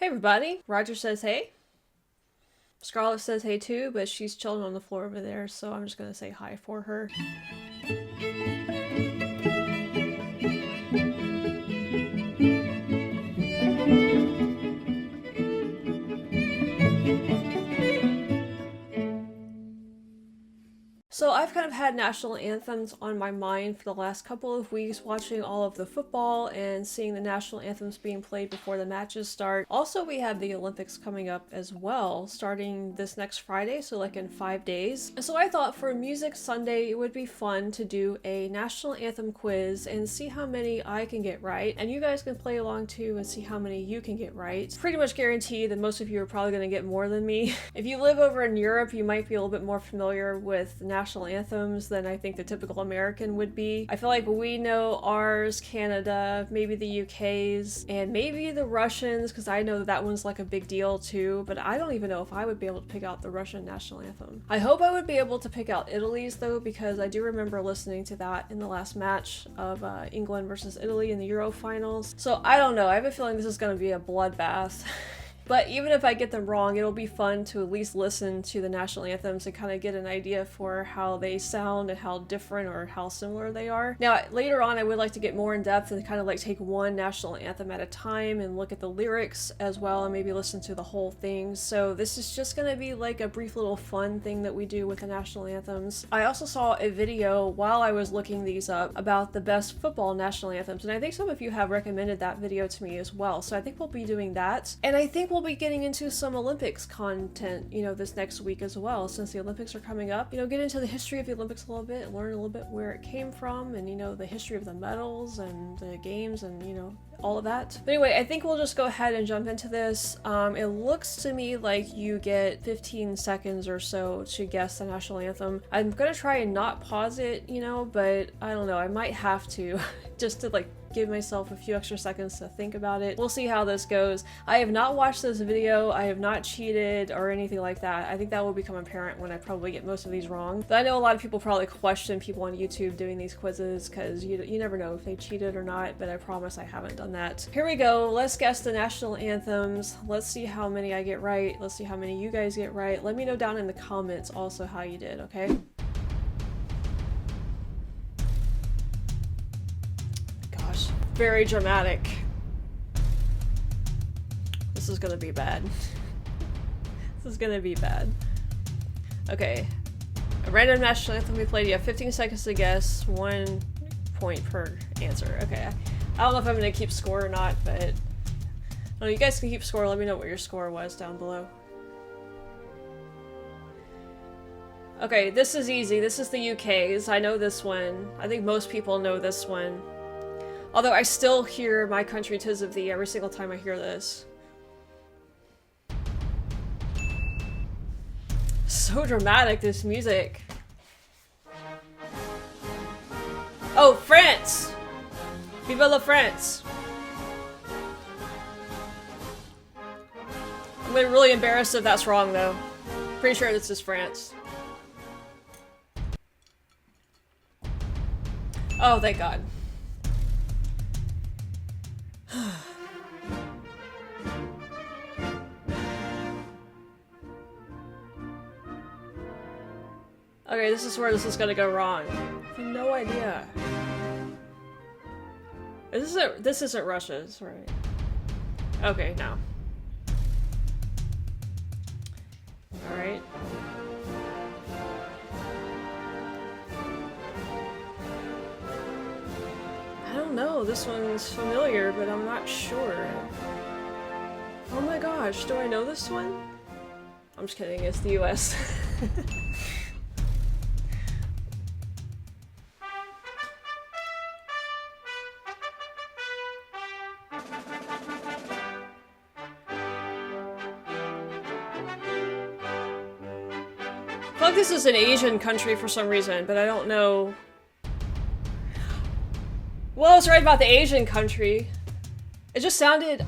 everybody. Roger says hey. Scarlett says hey too, but she's chilling on the floor over there, so I'm just gonna say hi for her. So I've kind of had national anthems on my mind for the last couple of weeks, watching all of the football and seeing the national anthems being played before the matches start. Also, we have the Olympics coming up as well, starting this next Friday, so like in 5 days. And so I thought for Music Sunday, it would be fun to do a national anthem quiz and see how many I can get right. And you guys can play along too and see how many you can get right. Pretty much guaranteed that most of you are probably going to get more than me. If you live over in Europe, you might be a little bit more familiar with national anthems than I think the typical American would be. I feel like we know ours, Canada, maybe the UK's, and maybe the Russians, because I know that one's like a big deal too, but I don't even know if I would be able to pick out the Russian national anthem. I hope I would be able to pick out Italy's though, because I do remember listening to that in the last match of England versus Italy in the Euro finals. So I don't know, I have a feeling this is going to be a bloodbath. But even if I get them wrong, it'll be fun to at least listen to the national anthems and kind of get an idea for how they sound and how different or how similar they are. Now, later on, I would like to get more in depth and kind of like take one national anthem at a time and look at the lyrics as well and maybe listen to the whole thing. So this is just going to be like a brief little fun thing that we do with the national anthems. I also saw a video while I was looking these up about the best football national anthems, and I think some of you have recommended that video to me as well. So I think we'll be doing that. And I think we'll be getting into some Olympics content, this next week as well, since the Olympics are coming up. Get into the history of the Olympics a little bit, learn a little bit where it came from, and the history of the medals and the games and all of that. But anyway, I think we'll just go ahead and jump into this. It looks to me like you get 15 seconds or so to guess the national anthem. I'm gonna try and not pause it, but I don't know, I might have to just to give myself a few extra seconds to think about it. We'll see how this goes. I have not watched this video, I have not cheated or anything like that. I think that will become apparent when I probably get most of these wrong. But I know a lot of people probably question people on YouTube doing these quizzes because you never know if they cheated or not, but I promise I haven't done that. Here we go, let's guess the national anthems. Let's see how many I get right. Let's see how many you guys get right. Let me know down in the comments also how you did, okay? Very dramatic. This is gonna be bad. This is gonna be bad. Okay. A random national anthem we played. You have 15 seconds to guess. 1 point per answer. Okay. I don't know if I'm gonna keep score or not, but you guys can keep score. Let me know what your score was down below. Okay, this is easy. This is the UK's. I know this one. I think most people know this one. Although I still hear My Country 'Tis of Thee every single time I hear this. So dramatic, this music. Oh, France! Vive la France! I'm gonna be really embarrassed if that's wrong though. Pretty sure this is France. Oh, thank God. Okay, this is where this is gonna go wrong. I have no idea. This isn't Russia's, right? Okay, no. Alright. I don't know, this one's familiar, but I'm not sure. Oh my gosh, do I know this one? I'm just kidding, it's the US. I feel like this is an Asian country for some reason, but I don't know. Well, I was right about the Asian country. It just sounded...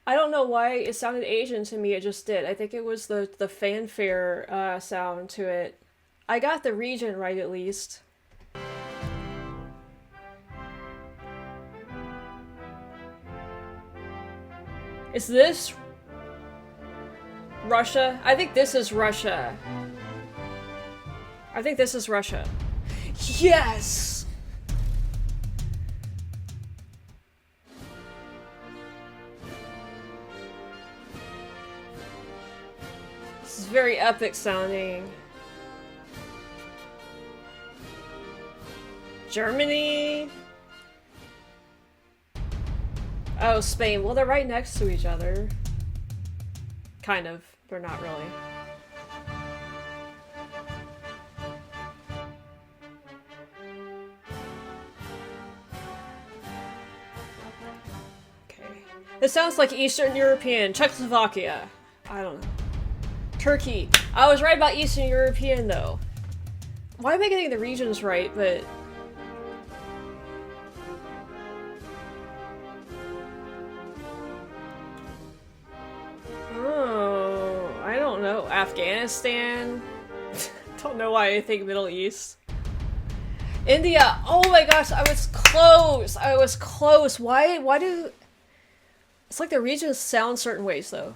I don't know why it sounded Asian to me, it just did. I think it was the fanfare sound to it. I got the region right at least. Is this Russia? I think this is Russia. I think this is Russia. Yes! This is very epic sounding. Germany? Oh, Spain. Well, they're right next to each other. Kind of. They're not really. Okay. This sounds like Eastern European. Czechoslovakia. I don't know. Turkey. I was right about Eastern European, though. Why am I getting the regions right, but... Oh, I don't know. Afghanistan? Don't know why I think Middle East. India! Oh my gosh, I was close! I was close! Why do... It's like the regions sound certain ways, though.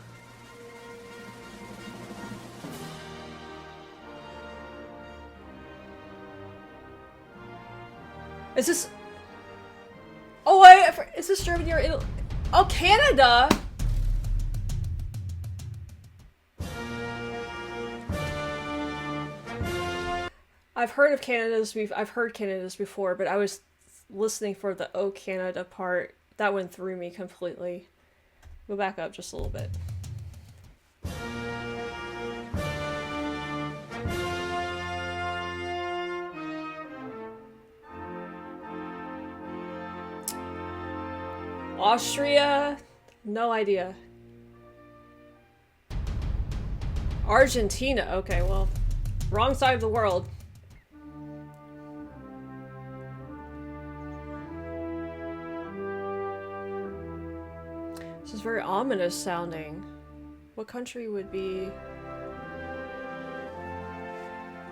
Is this... Oh, is this Germany or Italy? Oh, Canada! I've heard Canada's before, but I was listening for the "Oh Canada" part. That went through me completely. Go back up just a little bit. Austria? No idea. Argentina? Okay, well, wrong side of the world. This is very ominous sounding. What country would be...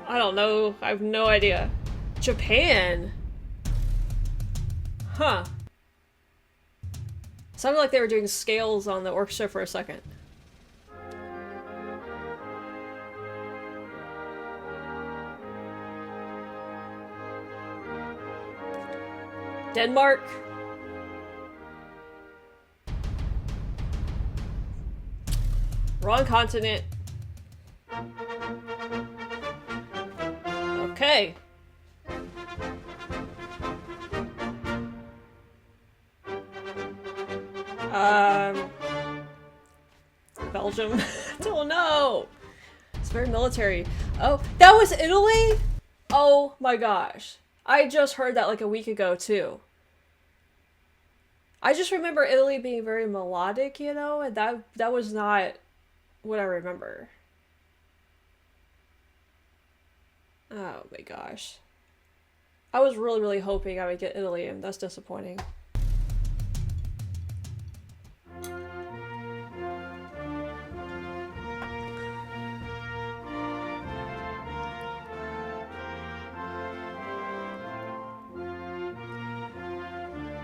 I don't know. I have no idea. Japan? Huh. Sounded like they were doing scales on the orchestra for a second. Denmark? Wrong continent. Okay. Belgium? Don't know. It's very military. Oh, that was Italy? Oh my gosh. I just heard that like a week ago too. I just remember Italy being very melodic, you know, and that was not what I remember. Oh my gosh. I was really hoping I would get Italy, and that's disappointing.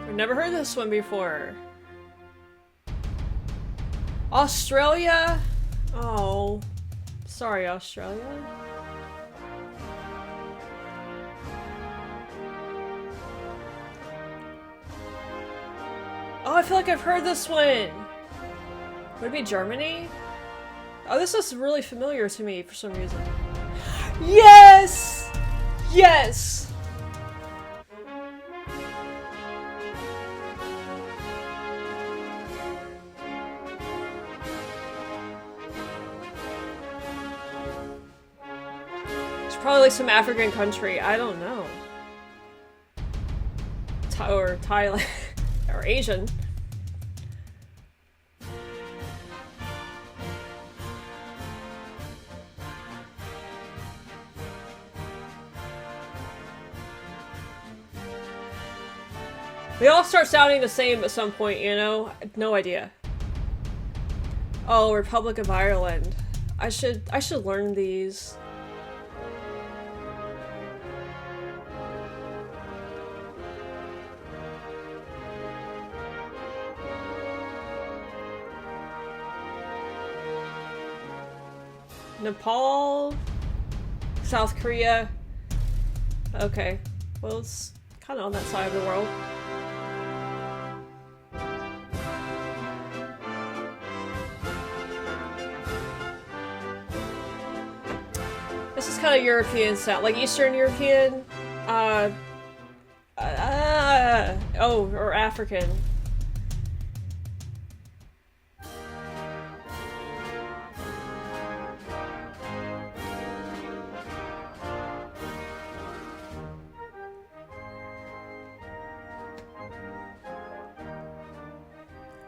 I've never heard this one before. Australia? Oh. Sorry, Australia. Oh, I feel like I've heard this one. Would it be Germany? Oh, this is really familiar to me for some reason. Yes! Yes! Probably like some African country. I don't know. Or Thailand. Or Asian. They all start sounding the same at some point, you know? No idea. Oh, Republic of Ireland. I should learn these. Nepal, South Korea. Okay, well, it's kind of on that side of the world. This is kind of European sound, like Eastern European. Oh, or African.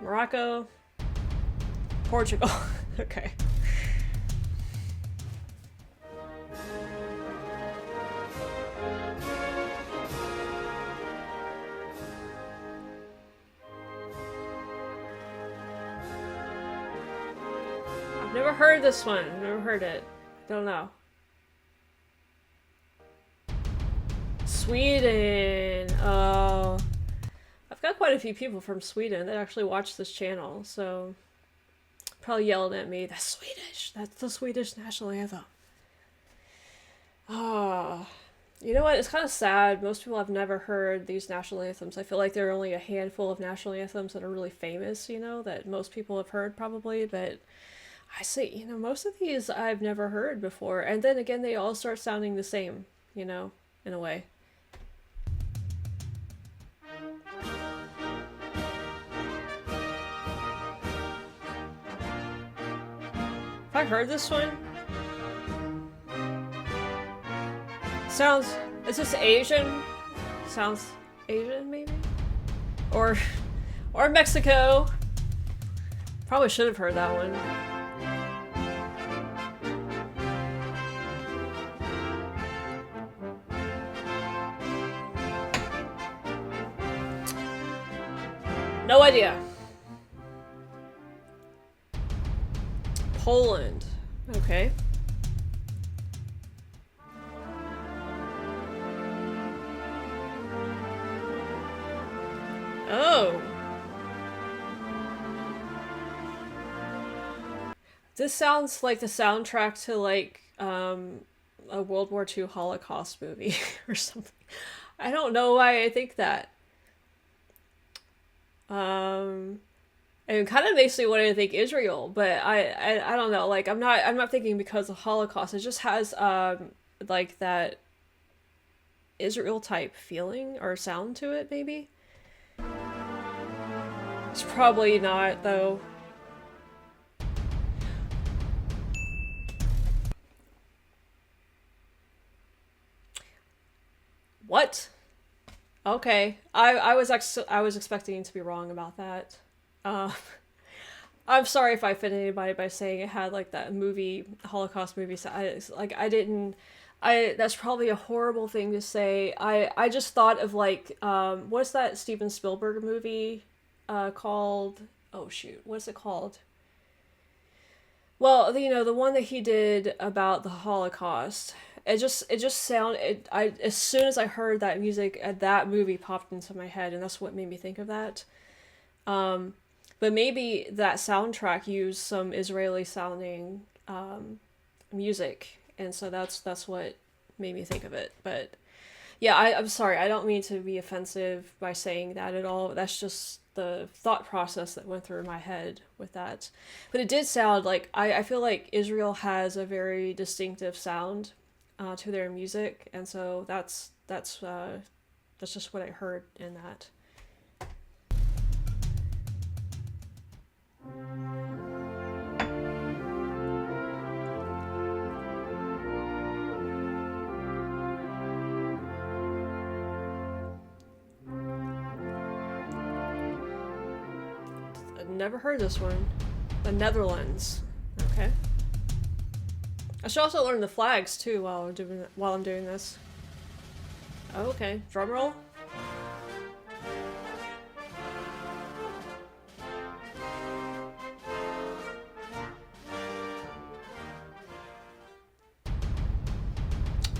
Morocco. Portugal. Okay. I've never heard this one. I've never heard it. Don't know. Sweden. Oh. I've got quite a few people from Sweden that actually watch this channel, so probably yelling at me, that's Swedish. That's the Swedish national anthem. Ah. You know what? It's kind of sad. Most people have never heard these national anthems. I feel like there are only a handful of national anthems that are really famous, you know, that most people have heard probably, but I say, you know, most of these I've never heard before. And then again, they all start sounding the same, you know, in a way. Have I heard this one? Sounds... Is this Asian? Sounds Asian, maybe? Or Mexico. Probably should have heard that one. No idea. Poland. Okay. Oh. This sounds like the soundtrack to like a World War II Holocaust movie or something. I don't know why I think that. It kind of makes me want to think Israel, but I don't know. Like I'm not thinking because of Holocaust. It just has like that Israel type feeling or sound to it. Maybe it's probably not though. What? Okay, I was expecting to be wrong about that. Uh, I'm sorry if I offended anybody by saying it had like that movie, Holocaust movie. I didn't. That's probably a horrible thing to say. I just thought of like what's that Steven Spielberg movie called? Oh shoot, what's it called? Well, you know, the one that he did about the Holocaust. It just sounded. I as soon as I heard that music, that movie popped into my head, and that's what made me think of that. But maybe that soundtrack used some Israeli sounding music, and so that's what made me think of it. But yeah, I'm sorry. I don't mean to be offensive by saying that at all. That's just the thought process that went through my head with that. But it did sound like I feel like Israel has a very distinctive sound to their music, and so that's just what I heard in that. I've never heard this one. The Netherlands. Okay. I should also learn the flags too while I'm doing this. Oh, okay. Drum roll.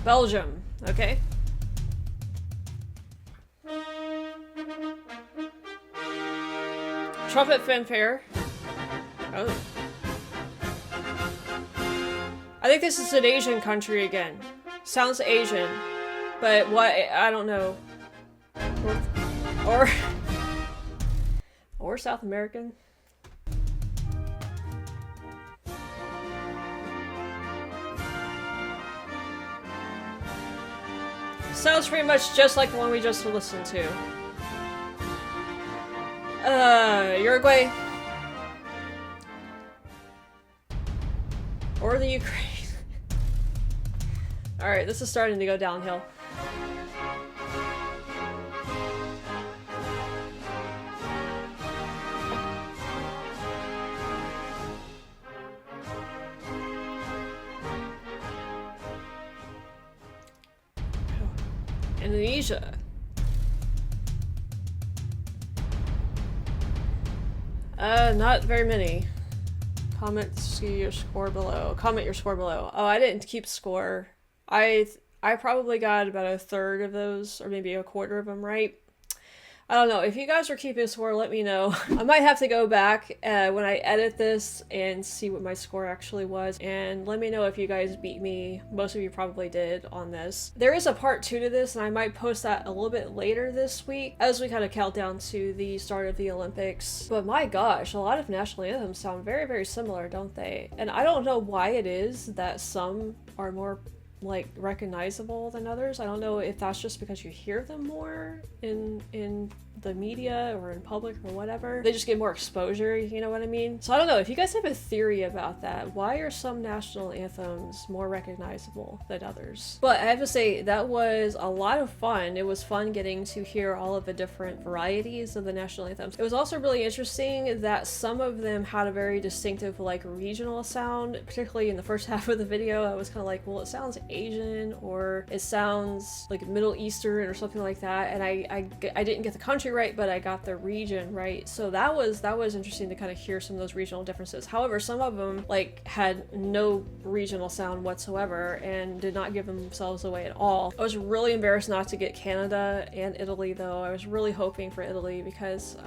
Belgium. Okay. Trumpet fanfare. Oh. I think this is an Asian country again. Sounds Asian. But what? I don't know. Or South American. Sounds pretty much just like the one we just listened to. Uruguay. Or the Ukraine. Alright, this is starting to go downhill. Indonesia. Not very many. Comment your score below. Comment your score below. Oh, I didn't keep score. I probably got about a third of those, or maybe a quarter of them right. I don't know. If you guys are keeping score, let me know. I might have to go back when I edit this and see what my score actually was. And let me know if you guys beat me. Most of you probably did on this. There is a part 2 to this, and I might post that a little bit later this week as we kind of count down to the start of the Olympics. But my gosh, a lot of national anthems sound very, very similar, don't they? And I don't know why it is that some are more like recognizable than others. I don't know if that's just because you hear them more in the media or in public or whatever. They just get more exposure, you know what I mean? So I don't know if you guys have a theory about that. Why are some national anthems more recognizable than others? But I have to say that was a lot of fun. It was fun getting to hear all of the different varieties of the national anthems. It was also really interesting that some of them had a very distinctive like regional sound, particularly in the first half of the video. I was kind of like, well, it sounds Asian or it sounds like Middle Eastern or something like that, and I didn't get the country right, but I got the region right. So that was interesting to kind of hear some of those regional differences. However, some of them like had no regional sound whatsoever and did not give themselves away at all. I was really embarrassed not to get Canada and Italy though. I was really hoping for Italy because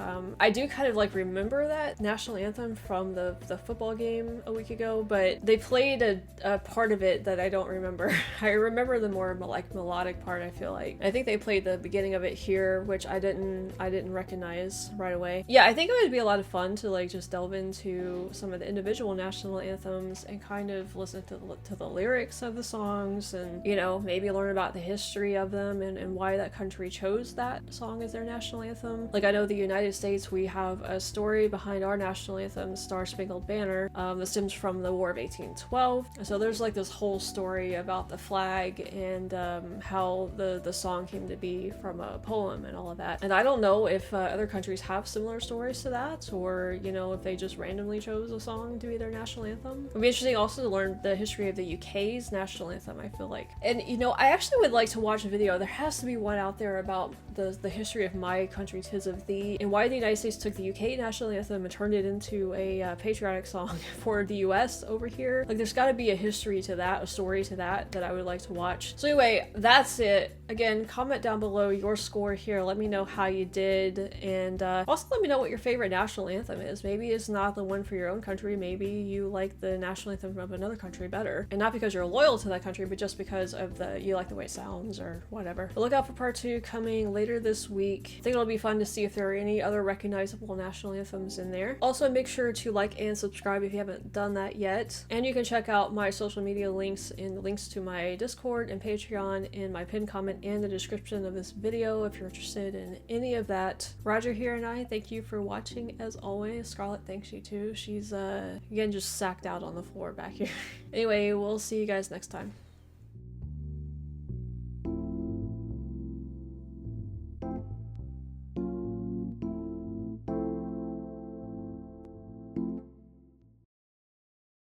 I do kind of like remember that national anthem from the football game a week ago, but they played a part of it that I don't remember. I remember the more like melodic part, I feel like. I think they played the beginning of it here, which I didn't recognize right away. Yeah, I think it would be a lot of fun to like just delve into some of the individual national anthems and kind of listen to the lyrics of the songs and, you know, maybe learn about the history of them and why that country chose that song as their national anthem. Like I know the United States, we have a story behind our national anthem, Star Spangled Banner, that stems from the War of 1812. So there's like this whole story about the flag and how the song came to be from a poem and all of that. And I don't know if other countries have similar stories to that, or, you know, if they just randomly chose a song to be their national anthem. It'd be interesting also to learn the history of the UK's national anthem, I feel like. And, you know, I actually would like to watch a video. There has to be one out there about the history of my country, 'Tis of Thee, and why the United States took the UK national anthem and turned it into a patriotic song for the US over here. Like, there's got to be a history to that, a story to that I would like to watch. So anyway, that's it. Again, comment down below your score here. Let me know how you did, and also let me know what your favorite national anthem is. Maybe it's not the one for your own country. Maybe you like the national anthem of another country better, and not because you're loyal to that country, but just because of you like the way it sounds or whatever. But look out for part 2 coming later this week. I think it'll be fun to see if there are any other recognizable national anthems in there. Also, make sure to like and subscribe if you haven't done that yet, and you can check out my social media links in the links to my Discord and Patreon in my pinned comment and the description of this video if you're interested in any of that. Roger here, and I thank you for watching as always. Scarlett thanks you too. She's again just sacked out on the floor back here. Anyway, we'll see you guys next time.